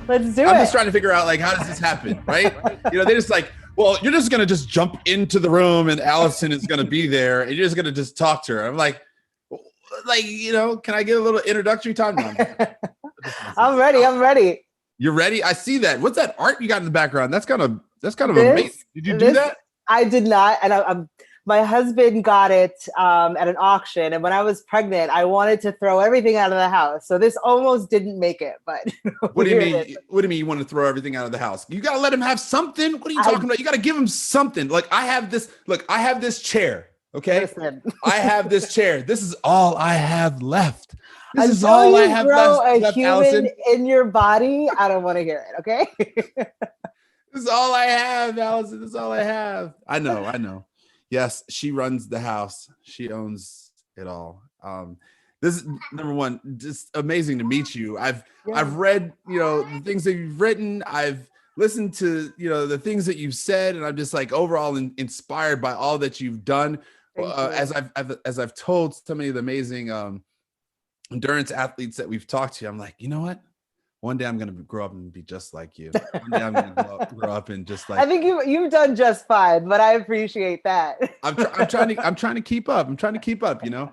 Let's do I'm it. just trying to figure out, like, how does this happen, right? You know, they just like, well, you're just gonna just jump into the room and Alison is gonna be there and you're just gonna just talk to her. I'm like, you know, can I get a little introductory time? No, I'm ready. I'm ready. You're ready? I see that. What's that art you got in the background? That's kind of amazing. Did you do This that? I did not, and my husband got it at an auction. And when I was pregnant, I wanted to throw everything out of the house. So this almost didn't make it. But what do you mean? What do you mean you want to throw everything out of the house? You got to let him have something. What are you talking about? You got to give him something. Like I have this chair. Okay, listen. I have this chair. This is all I have left. This Until is all you I have grow left, a human Alison. in your body, I don't want to hear it. Okay. This is all I have, Alison. This is all I have. I know. Yes, she runs the house. She owns it all. This is number one, just amazing to meet you. I've read, you know, the things that you've written. I've listened to, you know, the things that you've said, and I'm just like overall inspired by all that you've done. As I've told so many of the amazing endurance athletes that we've talked to, I'm like, you know what? One day I'm going to grow up and be just like you. One day I'm going to grow up and just like. I think you've done just fine, but I appreciate that. I'm trying to keep up. I'm trying to keep up. You know.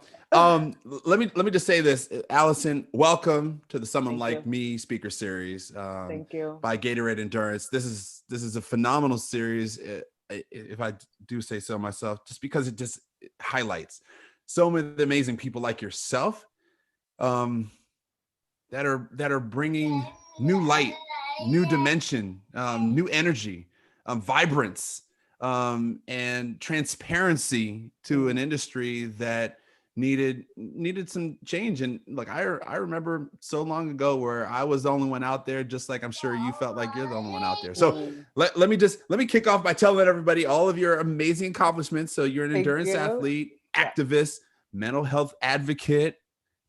Let me just say this, Alison. Welcome to the Someone Like Me speaker series. Thank you. By Gatorade Endurance. This is a phenomenal series. If I do say so myself, just because it just highlights so many amazing people like yourself. That are bringing new light, new dimension, new energy, vibrance, and transparency to an industry that needed some change. And like I remember so long ago where I was the only one out there, just like I'm sure you felt like you're the only one out there. So let me kick off by telling everybody all of your amazing accomplishments. So you're an endurance athlete, activist, mental health advocate.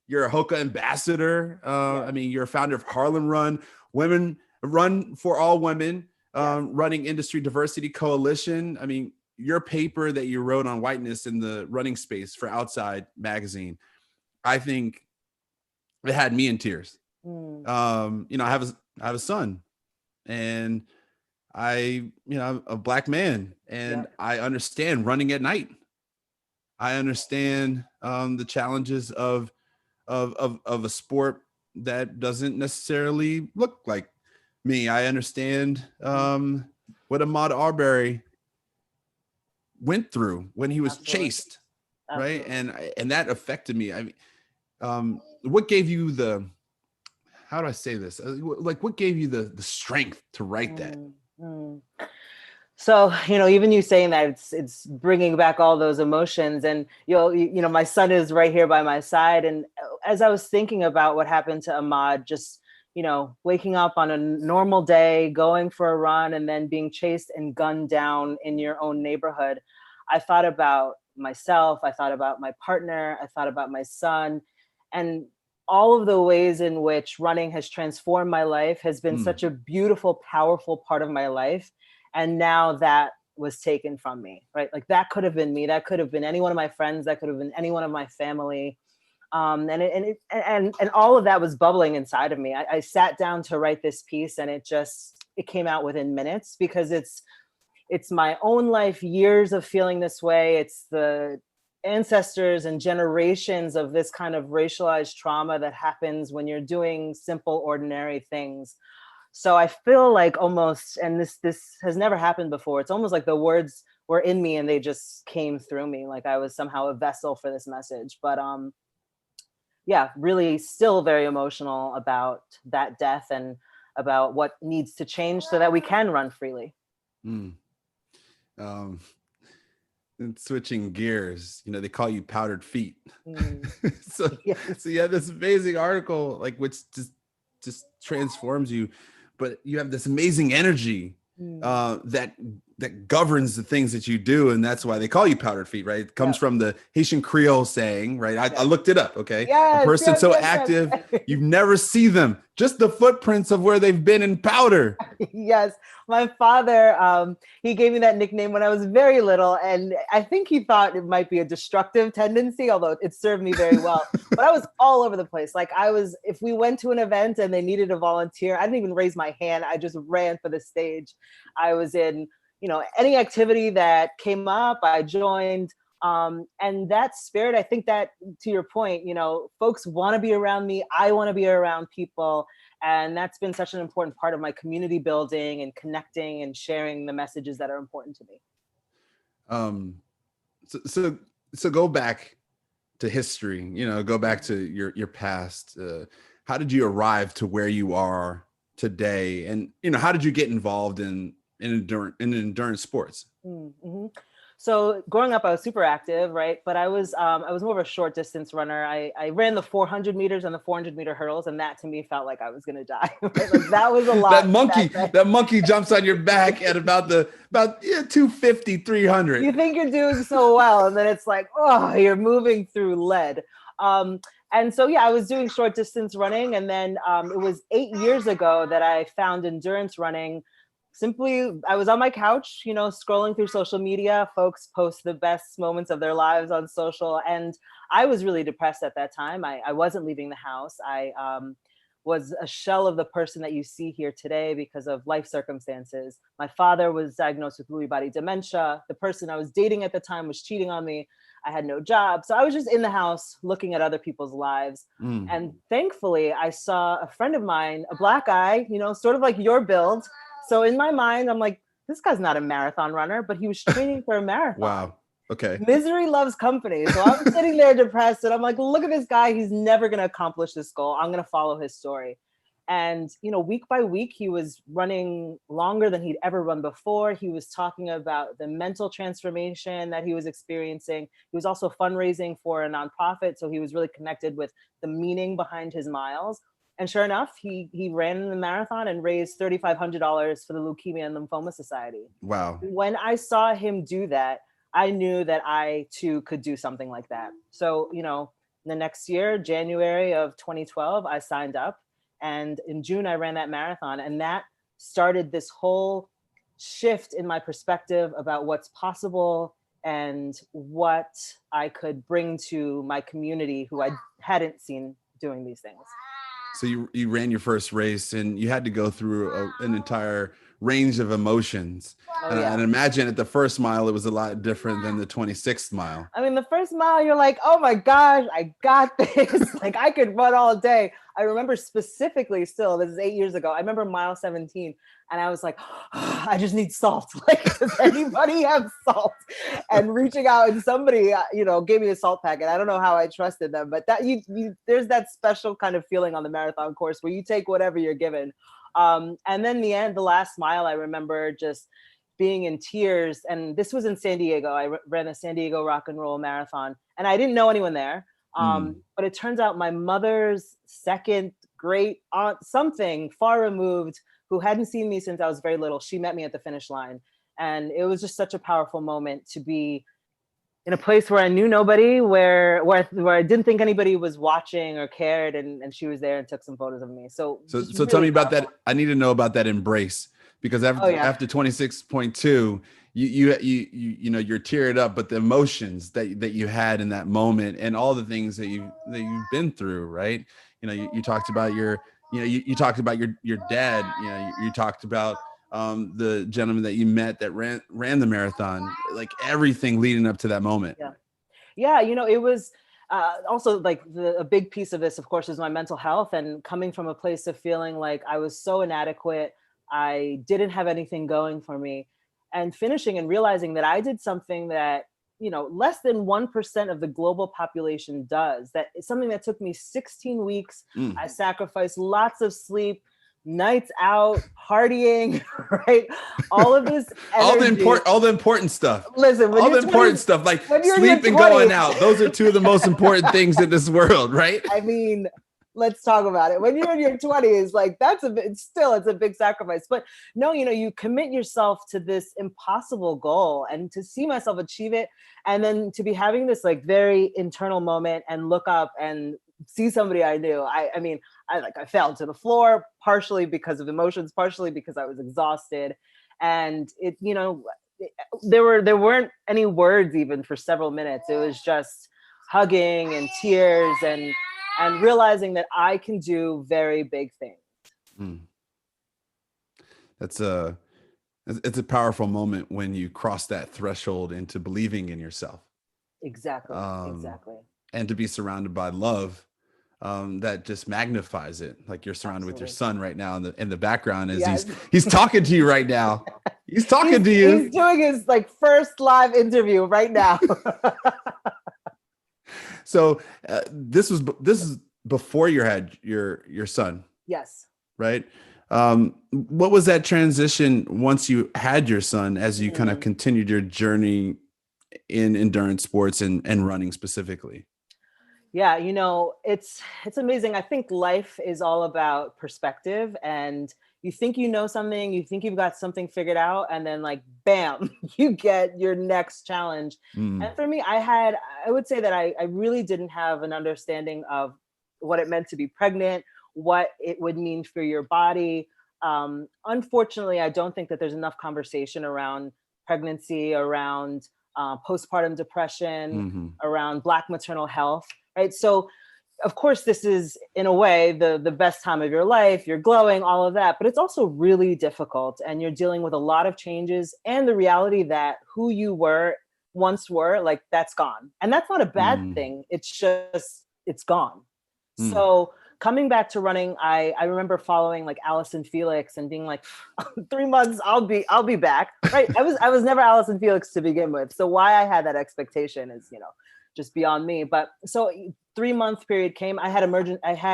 You're a Hoka ambassador. I mean, you're a founder of Harlem Run, Women Run for All Women, running Industry Diversity Coalition. I mean, your paper that you wrote on whiteness in the running space for Outside magazine, I think it had me in tears. You know, I have a son, and I'm a Black man, and I understand running at night. I understand the challenges of a sport that doesn't necessarily look like me. I understand what Ahmaud Arbery went through when he was chased, right? And that affected me. I mean, what gave you the, how do I say this? Like, what gave you the strength to write that? So, you know, even you saying that, it's bringing back all those emotions. And, you know, my son is right here by my side. And as I was thinking about what happened to Ahmaud, just, you know, waking up on a normal day, going for a run, and then being chased and gunned down in your own neighborhood, I thought about myself. I thought about my partner. I thought about my son. And all of the ways in which running has transformed my life has been such a beautiful, powerful part of my life. And now that was taken from me, right? Like that could have been me. That could have been any one of my friends. That could have been any one of my family. And all of that was bubbling inside of me. I sat down to write this piece, and it came out within minutes, because it's my own life, years of feeling this way. It's the ancestors and generations of this kind of racialized trauma that happens when you're doing simple, ordinary things. So I feel like almost, and this has never happened before, it's almost like the words were in me and they just came through me, like I was somehow a vessel for this message. But yeah, really still very emotional about that death and about what needs to change so that we can run freely. And switching gears, you know, they call you powdered feet. So you have this amazing article, like, which just transforms you, but you have this amazing energy that that governs the things that you do. And that's why they call you powdered feet, right? It comes from the Haitian Creole saying, right? I looked it up. Okay. Yes, a person so active, you never see them, just the footprints of where they've been in powder. Yes. My father, he gave me that nickname when I was very little. And I think he thought it might be a destructive tendency, although it served me very well. But I was all over the place. Like if we went to an event and they needed a volunteer, I didn't even raise my hand. I just ran for the stage. I was in, any activity that came up, I joined. And that spirit, I think that, to your point, folks want to be around me. I want to be around people. And that's been such an important part of my community building and connecting and sharing the messages that are important to me. So go back to history, go back to your past. How did you arrive to where you are today? And, how did you get involved in endurance sports? Mm-hmm. So growing up, I was super active, right? But I was more of a short distance runner. I ran the 400 meters and the 400 meter hurdles, and that to me felt like I was going to die. Right? Like that was a lot. that monkey jumps on your back at about 250, 300. You think you're doing so well, and then it's like, oh, you're moving through lead. And so, I was doing short distance running, and then it was 8 years ago that I found endurance running. Simply, I was on my couch, scrolling through social media. Folks post the best moments of their lives on social. And I was really depressed at that time. I wasn't leaving the house. I was a shell of the person that you see here today because of life circumstances. My father was diagnosed with Lewy body dementia. The person I was dating at the time was cheating on me. I had no job. So I was just in the house looking at other people's lives. And thankfully, I saw a friend of mine, a Black guy, sort of like your build. So in my mind, I'm like, this guy's not a marathon runner, but he was training for a marathon. Wow. Okay. Misery loves company. So I'm sitting there depressed and I'm like, look at this guy. He's never going to accomplish this goal. I'm going to follow his story. And, week by week, he was running longer than he'd ever run before. He was talking about the mental transformation that he was experiencing. He was also fundraising for a nonprofit. So he was really connected with the meaning behind his miles. And sure enough, he ran the marathon and raised $3,500 for the Leukemia and Lymphoma Society. Wow. When I saw him do that, I knew that I too could do something like that. So, the next year, January of 2012, I signed up. And in June, I ran that marathon. And that started this whole shift in my perspective about what's possible and what I could bring to my community who I hadn't seen doing these things. So you ran your first race and you had to go through an entire range of emotions. And imagine at the first mile, it was a lot different than the 26th mile. I mean, the first mile, you're like, oh my gosh, I got this. Like I could run all day. I remember specifically still, this is 8 years ago. I remember mile 17 and I was like, oh, I just need salt. Like, does anybody have salt? And reaching out and somebody, gave me a salt packet. I don't know how I trusted them, but that there's that special kind of feeling on the marathon course where you take whatever you're given. And then the last mile, I remember just being in tears. And this was in San Diego. I ran the San Diego Rock and Roll Marathon and I didn't know anyone there. But it turns out my mother's second great aunt, something far removed, who hadn't seen me since I was very little. She met me at the finish line. And it was just such a powerful moment to be in a place where I knew nobody, where I didn't think anybody was watching or cared. And she was there and took some photos of me. So really tell me about that. I need to know about that embrace, because after 26.2, you're teared up, but the emotions that you had in that moment and all the things that you've been through, right? You talked about you talked about your dad, you talked about the gentleman that you met that ran the marathon, like everything leading up to that moment. Yeah. It was also like a big piece of this, of course, is my mental health and coming from a place of feeling like I was so inadequate. I didn't have anything going for me, and finishing and realizing that I did something that, less than 1% of the global population does. That is something that took me 16 weeks. I sacrificed lots of sleep, nights out, partying, right? All of this energy. all the important stuff. Listen, all the important stuff, like sleep and going out. Those are two of the most important things in this world, right? I mean, let's talk about it. When you're in your 20s, like it's a big sacrifice. But no, you commit yourself to this impossible goal, and to see myself achieve it, and then to be having this like very internal moment and look up and see somebody I knew. I mean, I fell to the floor, partially because of emotions, partially because I was exhausted. And there weren't any words even for several minutes. It was just hugging and tears and realizing that I can do very big things. Mm. It's a powerful moment when you cross that threshold into believing in yourself. Exactly. Exactly. And to be surrounded by love, that just magnifies it. Like you're surrounded with your son right now in the background as Yes. he's talking to you right now. He's talking to you. He's doing his like first live interview right now. So this is before you had your son. Yes. Right. What was that transition once you had your son, as you kind of continued your journey in endurance sports and running specifically? Yeah, it's amazing. I think life is all about perspective, and you think you know something, you think you've got something figured out, and then like, bam, you get your next challenge. And for me, I would say that I really didn't have an understanding of what it meant to be pregnant, what it would mean for your body. Unfortunately, I don't think that there's enough conversation around pregnancy, around postpartum depression, around Black maternal health. Right. So, of course, this is in a way the best time of your life. You're glowing, all of that, but it's also really difficult, and you're dealing with a lot of changes and the reality that who you once were, like, that's gone. And that's not a bad thing. It's just, it's gone. So coming back to running, I remember following like Alison Felix and being like, 3 months, I'll be back. Right. I was never Alison Felix to begin with. So why I had that expectation is, just beyond me. But so 3-month period came. I had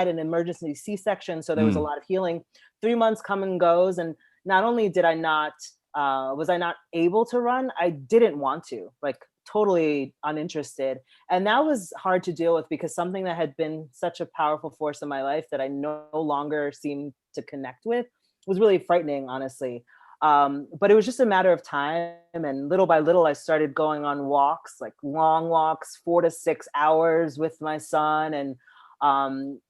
an emergency C-section, so there was a lot of healing. 3 months come and goes, and not only did I not was I not able to run, I didn't want to, like, totally uninterested. And that was hard to deal with, because something that had been such a powerful force in my life that I no longer seemed to connect with was really frightening, honestly. But it was just a matter of time. And little by little, I started going on walks, like long walks, 4 to 6 hours with my son, and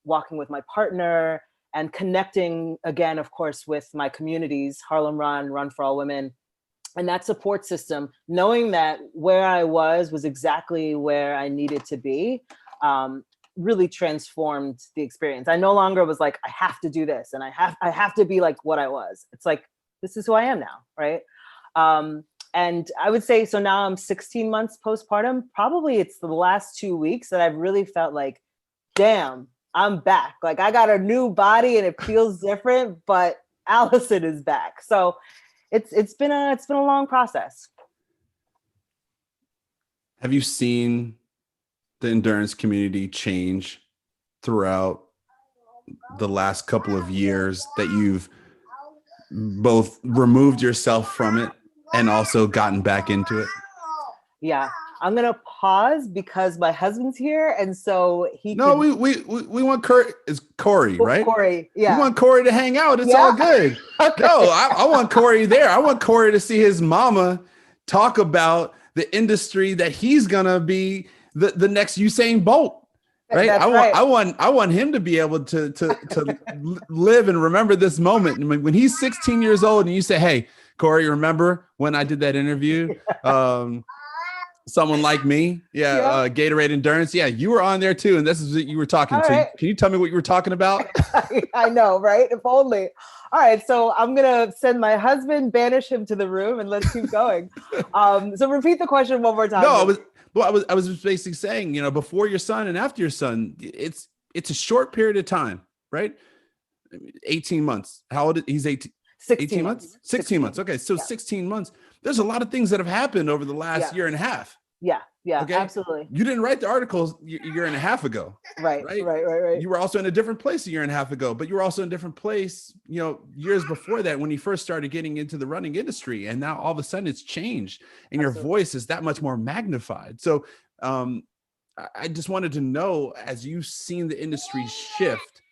walking with my partner, and connecting again, of course, with my communities, Harlem Run for All Women, and that support system, knowing that where I was exactly where I needed to be, really transformed the experience. I no longer was like, I have to do this, and I have to be like what I was. It's like, this is who I am now, right? And I would say, so now I'm 16 months postpartum. Probably it's the last 2 weeks that I've really felt like, damn, I'm back. Like, I got a new body and it feels different, but Alison is back. So it's been a long process. Have you seen the endurance community change throughout the last couple of years that you've both removed yourself from it and also gotten back into it? Yeah, I'm gonna pause because my husband's here, and so he. No, we want Corey. Is Corey, right? Corey, yeah. We want Corey to hang out. It's all good. Okay. No, I want Corey there. I want Corey to see his mama talk about the industry that he's gonna be the next Usain Bolt. Right. I want him to be able to live and remember this moment. When he's 16 years old and you say, hey, Corey, remember when I did that interview? Someone like me. Yeah. Gatorade Endurance. Yeah. You were on there too. And this is what you were talking to. Right. Can you tell me what you were talking about? I know, right? If only. All right. So I'm going to send my husband, banish him to the room, and let's keep going. So repeat the question one more time. No, I was basically saying, before your son and after your son, it's a short period of time, right? 18 months. How old is he's 18? 18 months? 16 months. Okay. So 16 months. There's a lot of things that have happened over the last year and a half. Yeah. Okay? Absolutely. You didn't write the articles a year and a half ago. Right. You were also in a different place a year and a half ago, but you were also in a different place, years before that, when you first started getting into the running industry. And now all of a sudden it's changed and your voice is that much more magnified. So I just wanted to know, as you've seen the industry shift,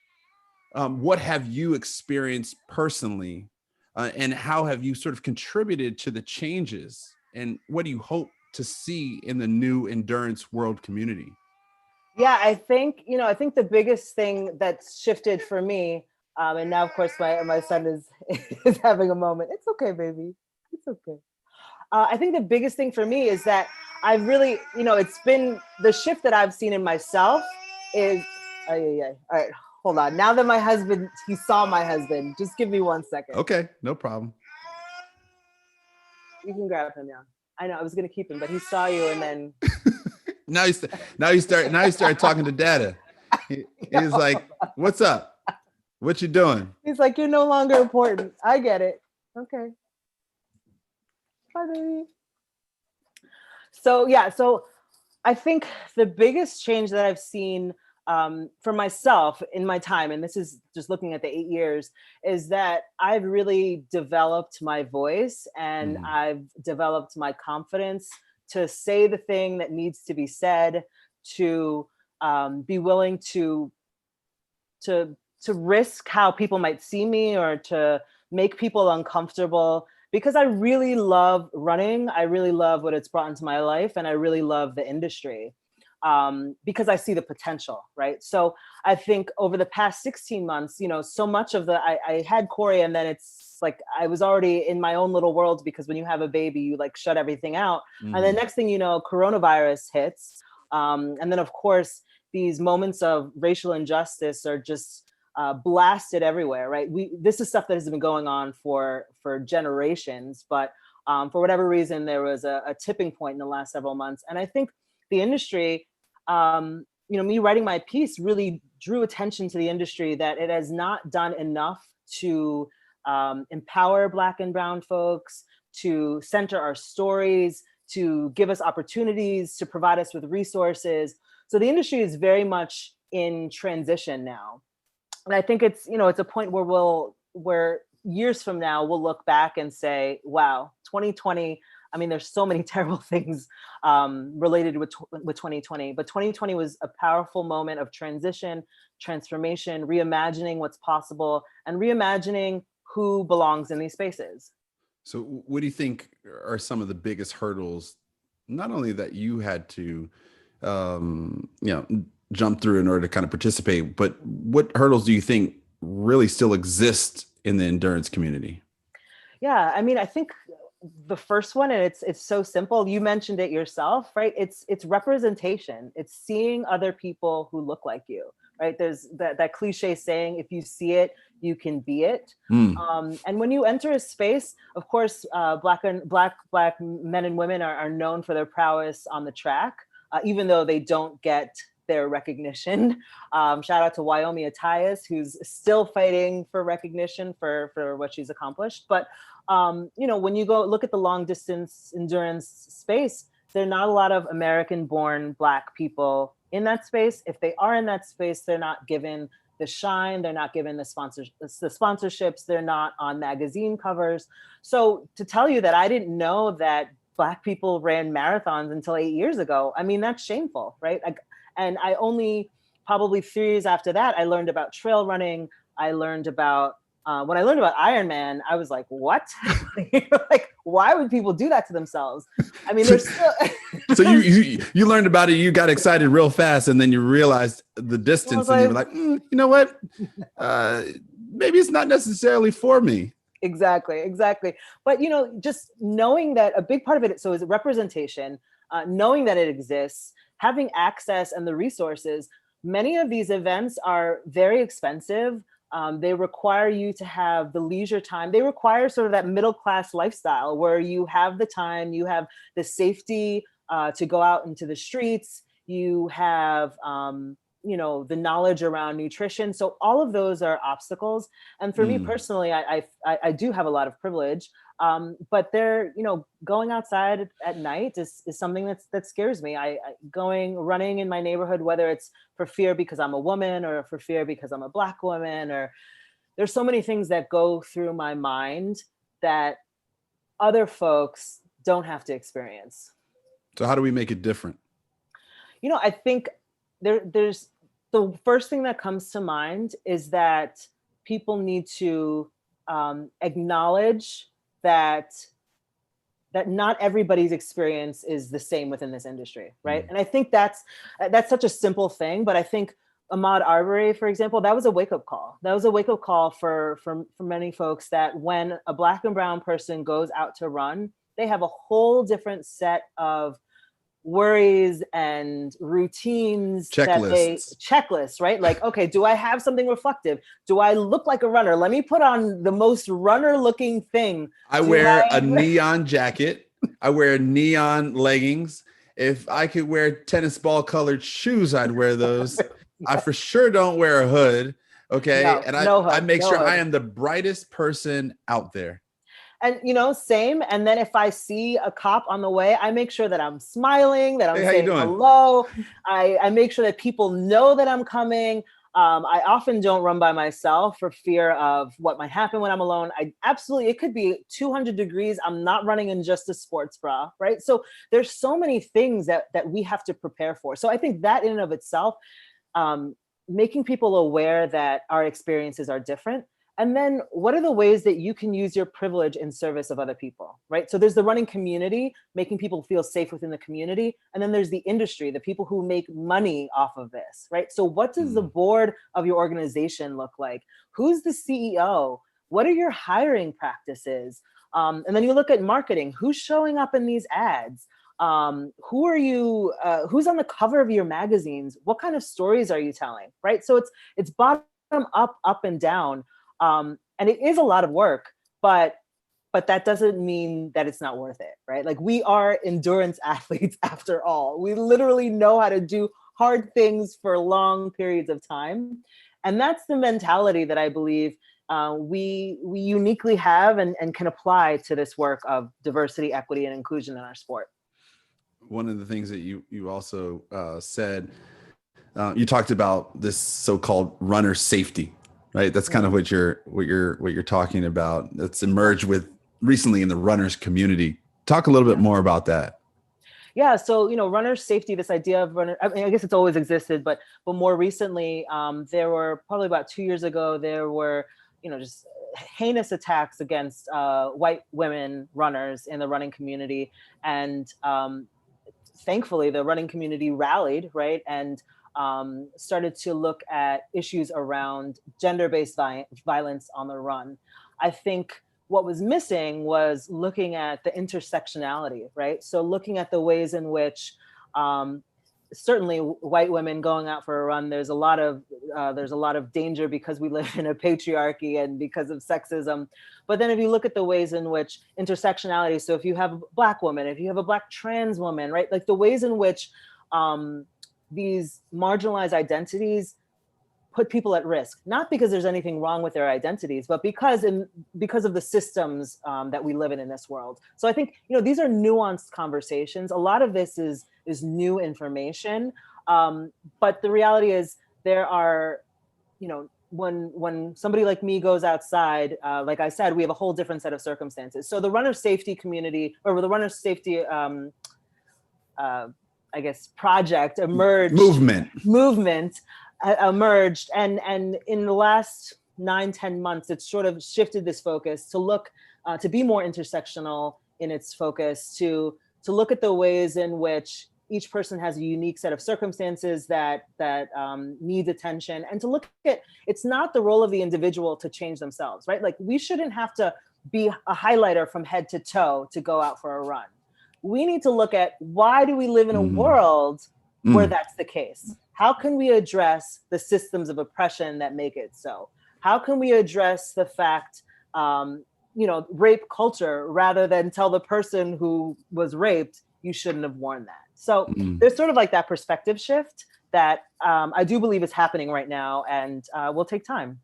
what have you experienced personally, and how have you sort of contributed to the changes? And what do you hope to see in the new endurance world community? Yeah, I think, I think the biggest thing that's shifted for me, and now of course my son is is having a moment. It's okay, baby. It's okay. I think the biggest thing for me is that I've really, it's been the shift that I've seen in myself is, oh, yeah. All right, hold on. Now that my husband, he saw my husband, just give me 1 second. Okay, no problem. You can grab him, yeah. I know I was gonna keep him, but he saw you and then. now you start talking to Dada. He's like, "What's up? What you doing?" He's like, "You're no longer important." I get it. Okay. Bye, baby. So yeah, so I think the biggest change that I've seen for myself in my time, and this is just looking at the 8 years, is that I've really developed my voice and I've developed my confidence to say the thing that needs to be said, to be willing to risk how people might see me or to make people uncomfortable, because I really love running. I really love what it's brought into my life, and I really love the industry because I see the potential, right? So I think over the past 16 months, so much of I had Corey, and then it's like I was already in my own little world, because when you have a baby, you like shut everything out. And the next thing you know, coronavirus hits. And then of course, these moments of racial injustice are just blasted everywhere, right? This is stuff that has been going on for generations, but for whatever reason, there was a tipping point in the last several months. And I think the industry, me writing my piece really drew attention to the industry, that it has not done enough to empower Black and Brown folks, to center our stories, to give us opportunities, to provide us with resources. So the industry is very much in transition now. And I think it's, it's a point where years from now, we'll look back and say, wow, 2020, I mean, there's so many terrible things related with 2020, but 2020 was a powerful moment of transition, transformation, reimagining what's possible, and reimagining who belongs in these spaces. So what do you think are some of the biggest hurdles, not only that you had to, jump through in order to kind of participate, but what hurdles do you think really still exist in the endurance community? Yeah, I memean, I think the first one, and it's so simple. You mentioned it yourself, right? It's representation. It's seeing other people who look like you, right? There's that cliche saying, if you see it, you can be it. And when you enter a space, of course, black men and women are known for their prowess on the track, even though they don't get their recognition. Shout out to Wyoming Attias, who's still fighting for recognition for what she's accomplished. But when you go look at the long distance endurance space, there are not a lot of American-born Black people in that space. If they are in that space, they're not given the shine, they're not given the sponsorships, they're not on magazine covers. So to tell you that I didn't know that Black people ran marathons until 8 years ago, I mean, that's shameful, right? And I only probably 3 years after that, I learned about trail running. I learned about, when I learned about Ironman, I was like, what? Like, why would people do that to themselves? I mean, there's still. So you learned about it, you got excited real fast, and then you realized the distance, and you were like, you know what? Maybe it's not necessarily for me. Exactly. But, just knowing that a big part of it, so is representation, knowing that it exists, having access and the resources. Many of these events are very expensive. They require you to have the leisure time. They require sort of that middle-class lifestyle where you have the time, you have the safety to go out into the streets, you have, the knowledge around nutrition. So all of those are obstacles. And for me personally, I do have a lot of privilege, but they're, going outside at night is something that scares me. Running in my neighborhood, whether it's for fear because I'm a woman or for fear because I'm a Black woman, or there's so many things that go through my mind that other folks don't have to experience. So how do we make it different? I think there's the first thing that comes to mind is that people need to acknowledge that not everybody's experience is the same within this industry, right? And I think that's such a simple thing, but I think Ahmaud Arbery, for example, that was a wake-up call. That was a wake-up call for many folks, that when a Black and brown person goes out to run, they have a whole different set of worries and routines, checklists, right? Like, okay, do I have something reflective? Do I look like a runner? Let me put on the most runner looking thing. I wear a neon jacket. I wear neon leggings. If I could wear tennis ball colored shoes, I'd wear those. I for sure don't wear a hood. Okay. I make sure I am the brightest person out there. And, same. And then if I see a cop on the way, I make sure that I'm smiling, that I'm saying hello. I make sure that people know that I'm coming. I often don't run by myself for fear of what might happen when I'm alone. It could be 200 degrees. I'm not running in just a sports bra, right? So there's so many things that we have to prepare for. So I think that in and of itself, making people aware that our experiences are different. And then what are the ways that you can use your privilege in service of other people, right? So there's the running community, making people feel safe within the community. And then there's the industry, the people who make money off of this, right? So what does the board of your organization look like? Who's the CEO? What are your hiring practices? And then you look at marketing, who's showing up in these ads? Who are you, who's on the cover of your magazines? What kind of stories are you telling, right? So it's bottom up and down. And it is a lot of work, but that doesn't mean that it's not worth it, right? Like, we are endurance athletes after all. We literally know how to do hard things for long periods of time. And that's the mentality that I believe we uniquely have and can apply to this work of diversity, equity, and inclusion in our sport. One of the things that you also said, you talked about this so-called runner safety. Right. That's kind of what you're talking about. That's emerged with recently in the runners community. Talk a little bit more about that. Yeah. So, runner safety, this idea of runner, I mean, I guess it's always existed, but more recently, there were probably about 2 years ago, there were, just heinous attacks against white women runners in the running community. And thankfully, the running community rallied, right? And started to look at issues around gender-based violence on the run. I think what was missing was looking at the intersectionality, right? So looking at the ways in which certainly white women going out for a run, there's a lot of danger because we live in a patriarchy and because of sexism. But then if you look at the ways in which intersectionality, so if you have a Black woman, if you have a Black trans woman, right? Like the ways in which these marginalized identities put people at risk, not because there's anything wrong with their identities, but because of the systems that we live in this world. So I think, these are nuanced conversations. A lot of this is new information. But the reality is there are, when somebody like me goes outside, like I said, we have a whole different set of circumstances. So the runner safety community, or the runner safety I guess project emerged, movement emerged, and in the last 9-10 months, it's sort of shifted this focus to look to be more intersectional in its focus, to look at the ways in which each person has a unique set of circumstances that needs attention, and to look at, it's not the role of the individual to change themselves, right? Like, we shouldn't have to be a highlighter from head to toe to go out for a run. We need to look at, why do we live in a world where that's the case? How can we address the systems of oppression that make it so? How can we address the fact, rape culture, rather than tell the person who was raped, you shouldn't have worn that? So there's sort of like that perspective shift that I do believe is happening right now, and will take time.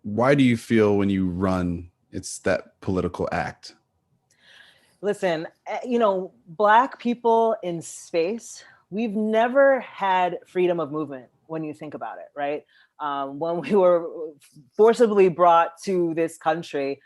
Why do you feel when you run, it's that political act? Listen, Black people in space, we've never had freedom of movement when you think about it, right? When we were forcibly brought to this country,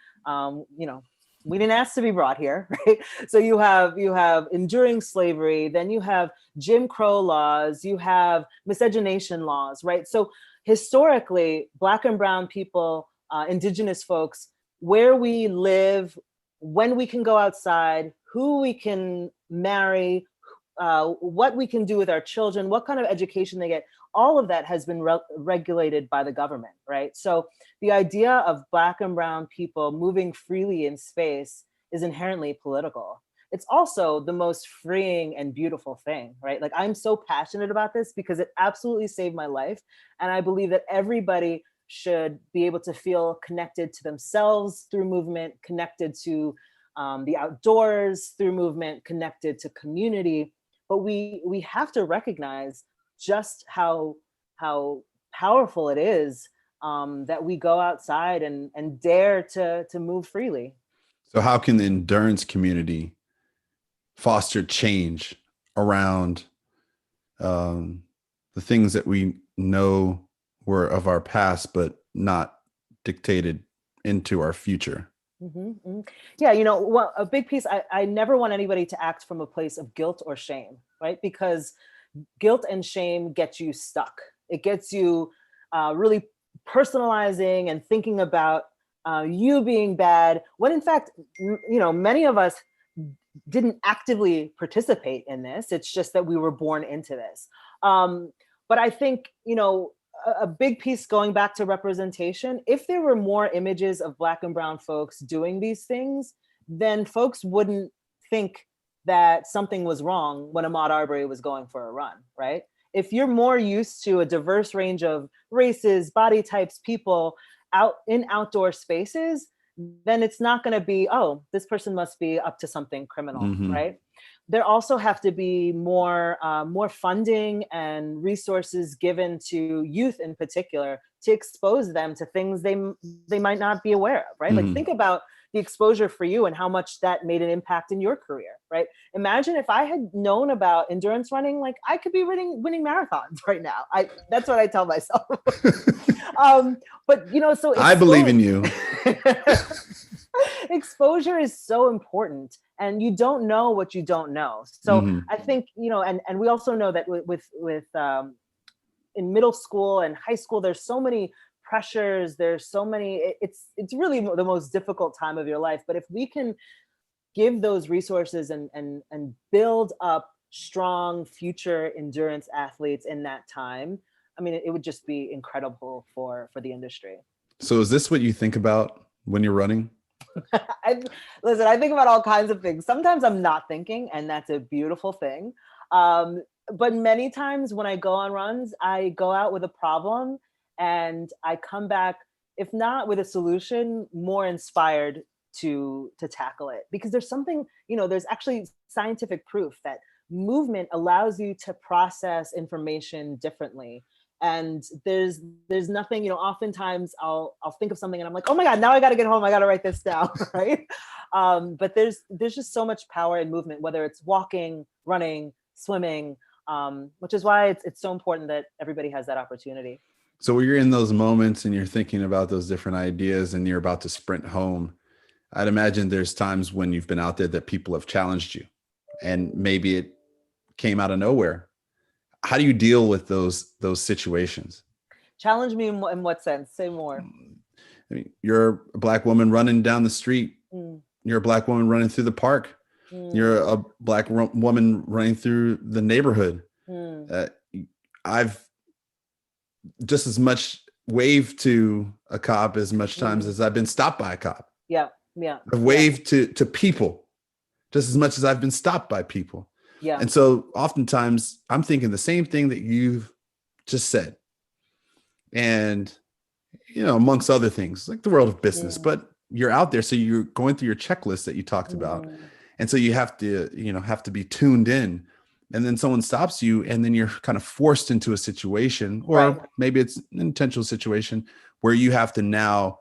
we didn't ask to be brought here, right? So you have enduring slavery, then you have Jim Crow laws, you have miscegenation laws, right? So historically, Black and brown people, indigenous folks, where we live, when we can go outside, who we can marry, what we can do with our children, what kind of education they get, all of that has been regulated by the government, right? So the idea of Black and brown people moving freely in space is inherently political. It's also the most freeing and beautiful thing, right? Like, I'm so passionate about this because it absolutely saved my life. And I believe that everybody should be able to feel connected to themselves through movement, connected to the outdoors through movement, connected to community. But we have to recognize just how powerful it is that we go outside and dare to move freely. So how can the endurance community foster change around the things that we know were of our past, but not dictated into our future? Mm-hmm, mm-hmm. Yeah, well, a big piece, I never want anybody to act from a place of guilt or shame, right? Because guilt and shame get you stuck. It gets you really personalizing and thinking about you being bad, when in fact, many of us didn't actively participate in this. It's just that we were born into this. But I think, a big piece going back to representation, if there were more images of Black and brown folks doing these things, then folks wouldn't think that something was wrong when Ahmaud Arbery was going for a run, right? If you're more used to a diverse range of races, body types, people out in outdoor spaces, then it's not going to be, oh, this person must be up to something criminal, Mm-hmm. right? There also have to be more funding and resources given to youth in particular to expose them to things they might not be aware of, right? Mm-hmm. Like, think about the exposure for you and how much that made an impact in your career, right? Imagine if I had known about endurance running, like, I could be winning marathons right now. That's what I tell myself. But so I believe in you. Exposure is so important, and you don't know what you don't know. So Mm-hmm. I think, and we also know that with in middle school and high school, there's so many pressures, there's so many, it's really the most difficult time of your life. But if we can give those resources and build up strong future endurance athletes in that time, I mean, it would just be incredible for the industry. So is this what you think about when you're running? Listen, I think about all kinds of things. Sometimes I'm not thinking, and that's a beautiful thing. But many times when I go on runs, I go out with a problem and I come back, if not with a solution, more inspired to tackle it. Because there's something, there's actually scientific proof that movement allows you to process information differently. And there's nothing, oftentimes I'll think of something and I'm like, oh my God, now I got to get home. I got to write this down. Right. But there's just so much power in movement, whether it's walking, running, swimming, which is why it's so important that everybody has that opportunity. So when you're in those moments and you're thinking about those different ideas and you're about to sprint home, I'd imagine there's times when you've been out there that people have challenged you and maybe it came out of nowhere. How do you deal with those situations? Challenge me in what sense? Say more. I mean, you're a Black woman running down the street. You're a Black woman running through the park. You're a Black woman running through the neighborhood. I've just as much waved to a cop as much times as I've been stopped by a cop. Yeah. I've waved to people just as much as I've been stopped by people. Yeah. And so oftentimes I'm thinking the same thing that you've just said. And, amongst other things, like the world of business, but you're out there. So you're going through your checklist that you talked about. And so you have to be tuned in. And then someone stops you and then you're kind of forced into a situation, or maybe it's an intentional situation where you have to now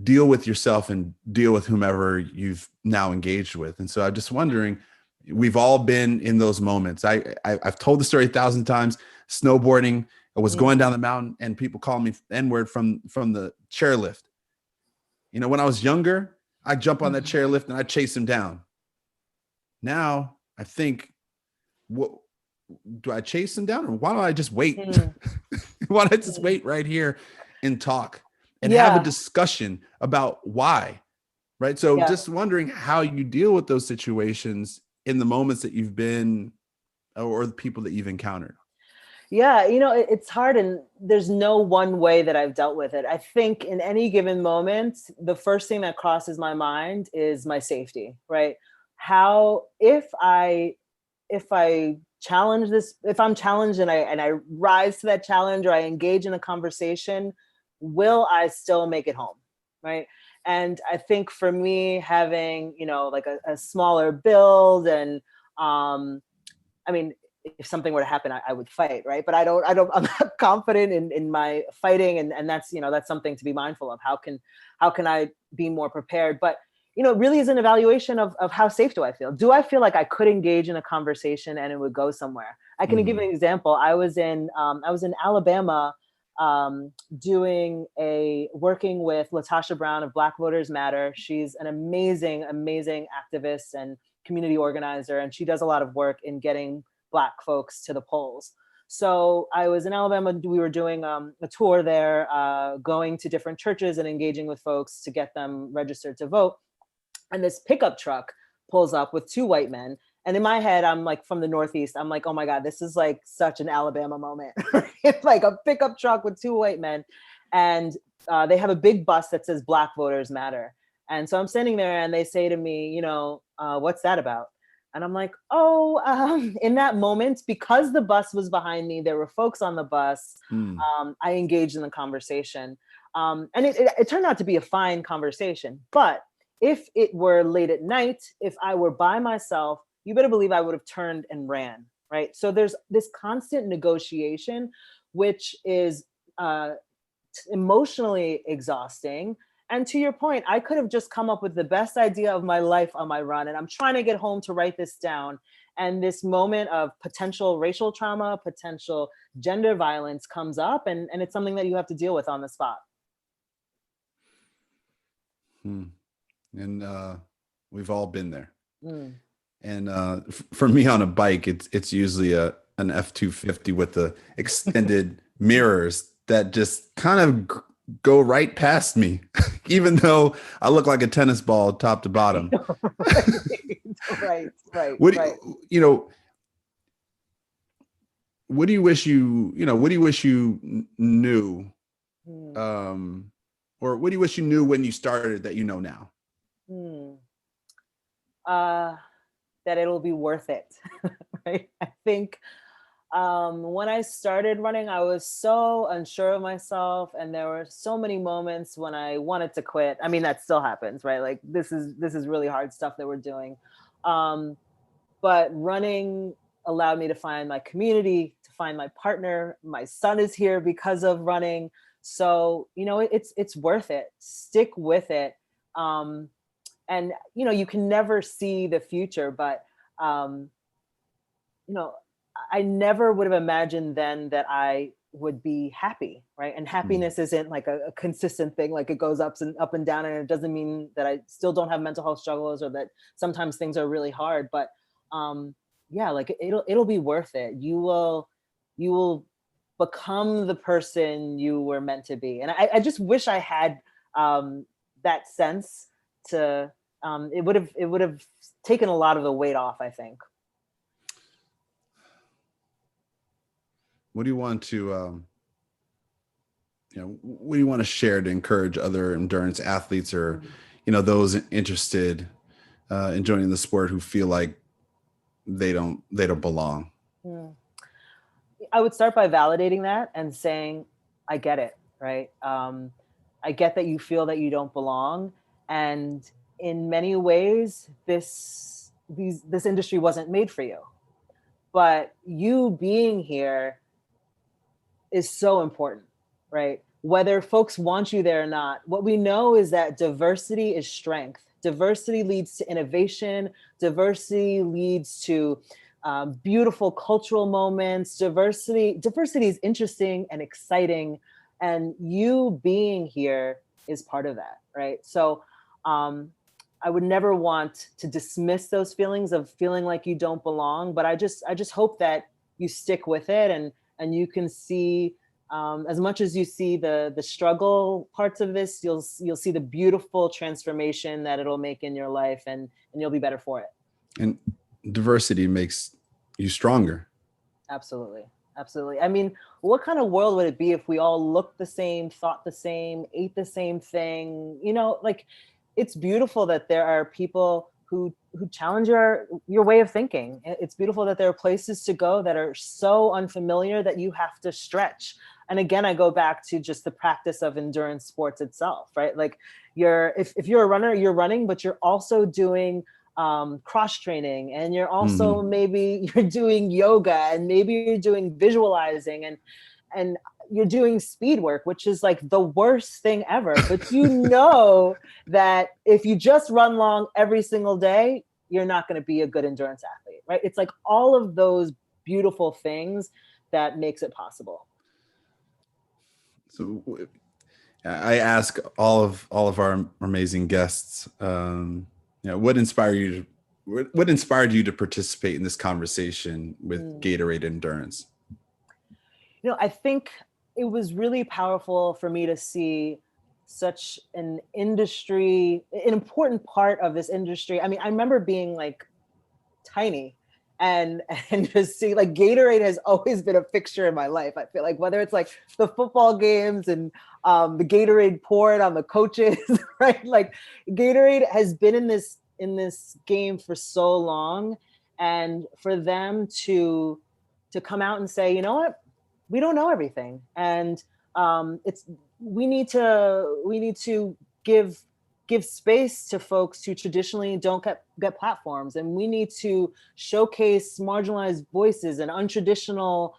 deal with yourself and deal with whomever you've now engaged with. And so I'm just wondering, we've all been in those moments. I've told the story 1,000 times. Snowboarding, I was going down the mountain and people call me N-word from the chairlift. When I was younger, I jump on that chairlift and I chase him down. Now I think, what do I chase him down, or why don't I just wait? Why don't I just wait right here and talk and have a discussion about why? Right. So just wondering how you deal with those situations in the moments that you've been, or the people that you've encountered. Yeah, it's hard, and there's no one way that I've dealt with it. I think in any given moment, the first thing that crosses my mind is my safety, right? How, if I challenge this, if I'm challenged and I rise to that challenge, or I engage in a conversation, will I still make it home, right? And I think for me, having, like a smaller build, and I mean, if something were to happen, I would fight, right? But I'm not confident in my fighting, and that's, that's something to be mindful of. How can I be more prepared? But it really is an evaluation of how safe do I feel? Do I feel like I could engage in a conversation and it would go somewhere? I can give an example. I was in Alabama, working with Latasha Brown of Black Voters Matter. She's an amazing activist and community organizer, and she does a lot of work in getting Black folks to the polls. So I was in Alabama. We were doing a tour there, going to different churches and engaging with folks to get them registered to vote. And this pickup truck pulls up with two white men. And in my head, I'm like, from the Northeast, I'm like, oh my God, this is like such an Alabama moment. It's like a pickup truck with two white men. And they have a big bus that says Black Voters Matter. And so I'm standing there and they say to me, what's that about? And I'm like, in that moment, because the bus was behind me, there were folks on the bus. I engaged in the conversation. And it turned out to be a fine conversation. But if it were late at night, if I were by myself, you better believe I would have turned and ran, right? So there's this constant negotiation, which is emotionally exhausting. And to your point, I could have just come up with the best idea of my life on my run. And I'm trying to get home to write this down. And this moment of potential racial trauma, potential gender violence comes up, and it's something that you have to deal with on the spot. And we've all been there. And for me on a bike, it's usually an F-250 with the extended mirrors that just kind of go right past me, even though I look like a tennis ball top to bottom. Right. What do you wish you knew? Or what do you wish you knew when you started that you know now? That it'll be worth it. Right? I think when I started running, I was so unsure of myself, and there were so many moments when I wanted to quit. I mean, that still happens, right? Like this is really hard stuff that we're doing. But running allowed me to find my community, to find my partner. My son is here because of running. So, it's worth it. Stick with it. And, you can never see the future, but, I never would have imagined then that I would be happy, right? And happiness isn't like a consistent thing, like it goes up and down, and it doesn't mean that I still don't have mental health struggles or that sometimes things are really hard, but like it'll be worth it. You will become the person you were meant to be. And I just wish I had that sense to, it would have taken a lot of the weight off, I think. What do you want to, what do you want to share to encourage other endurance athletes, or, those interested in joining the sport who feel like they don't belong? I would start by validating that and saying, I get it, right? I get that you feel that you don't belong. And in many ways, this industry wasn't made for you. But you being here is so important, right? Whether folks want you there or not, what we know is that diversity is strength. Diversity leads to innovation. Diversity leads to beautiful cultural moments. Diversity is interesting and exciting, and you being here is part of that, right? So I would never want to dismiss those feelings of feeling like you don't belong, but I just hope that you stick with it, and you can see, as much as you see the struggle parts of this, you'll see the beautiful transformation that it'll make in your life, and you'll be better for it. And diversity makes you stronger. Absolutely. Absolutely. I mean, what kind of world would it be if we all looked the same, thought the same, ate the same thing? You know, like, it's beautiful that there are people who challenge your way of thinking. It's beautiful that there are places to go that are so unfamiliar that you have to stretch. And again, I go back to just the practice of endurance sports itself, right? Like, if you're a runner, you're running, but you're also doing cross training, and you're also maybe you're doing yoga, and maybe you're doing visualizing, and you're doing speed work, which is like the worst thing ever. But you know that if you just run long every single day, you're not going to be a good endurance athlete, right? It's like all of those beautiful things that makes it possible. So I ask all of our amazing guests, what inspired you to participate in this conversation with Gatorade Endurance? You know, I think it was really powerful for me to see such an industry, an important part of this industry. I mean, I remember being like tiny and just see, like, Gatorade has always been a fixture in my life. I feel like, whether it's like the football games and the Gatorade poured on the coaches, right? Like, Gatorade has been in this game for so long, and for them to come out and say, you know what, we don't know everything, and we need to give space to folks who traditionally don't get platforms, and we need to showcase marginalized voices and untraditional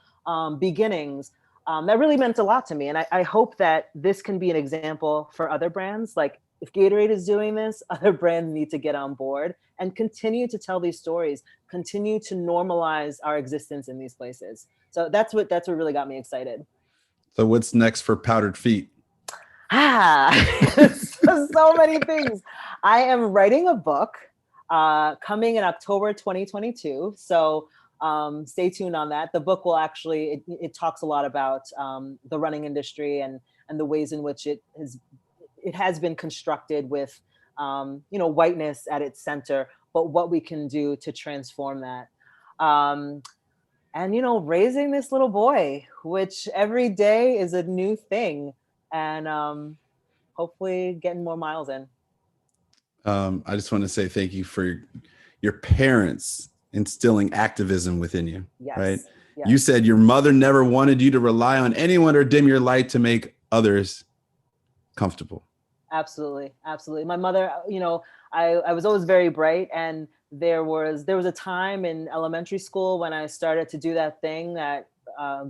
beginnings. That really meant a lot to me, and I hope that this can be an example for other brands. Like, if Gatorade is doing this, other brands need to get on board and continue to tell these stories, continue to normalize our existence in these places. So that's what really got me excited. So what's next for Powdered Feet? So many things. I am writing a book coming in October 2022. So stay tuned on that. The book will actually, it talks a lot about the running industry and the ways in which it has been constructed with whiteness at its center, but what we can do to transform that. And raising this little boy, which every day is a new thing, and hopefully getting more miles in. I just want to say thank you for your parents instilling activism within you. Yes. Right? Yes. You said your mother never wanted you to rely on anyone or dim your light to make others comfortable. Absolutely. Absolutely. My mother, I was always very bright, and there was a time in elementary school when I started to do that thing that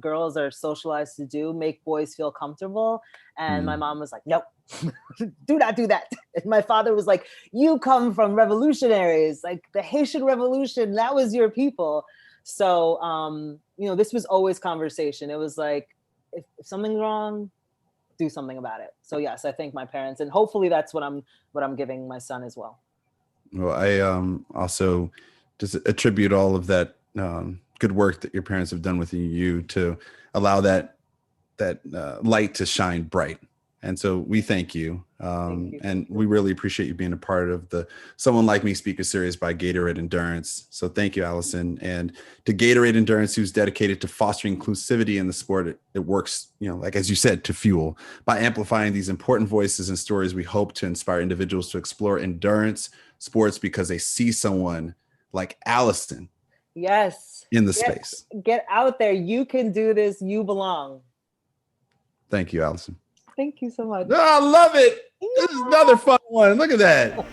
girls are socialized to do, make boys feel comfortable. And my mom was like, nope, do not do that. And my father was like, you come from revolutionaries, like the Haitian Revolution, that was your people. So, this was always conversation. It was like, if something's wrong, do something about it. So yes, I thank my parents, and hopefully that's what I'm giving my son as well. Well, I also just attribute all of that good work that your parents have done with you to allow that light to shine bright. And so we thank you. And we really appreciate you being a part of the Someone Like Me Speaker Series by Gatorade Endurance. So thank you, Alison. And to Gatorade Endurance, who's dedicated to fostering inclusivity in the sport, it works, like, as you said, to fuel. By amplifying these important voices and stories, we hope to inspire individuals to explore endurance sports because they see someone like Alison. Yes. In the space. Get out there. You can do this. You belong. Thank you, Alison. Thank you so much. Oh, I love it. Yeah. This is another fun one. Look at that.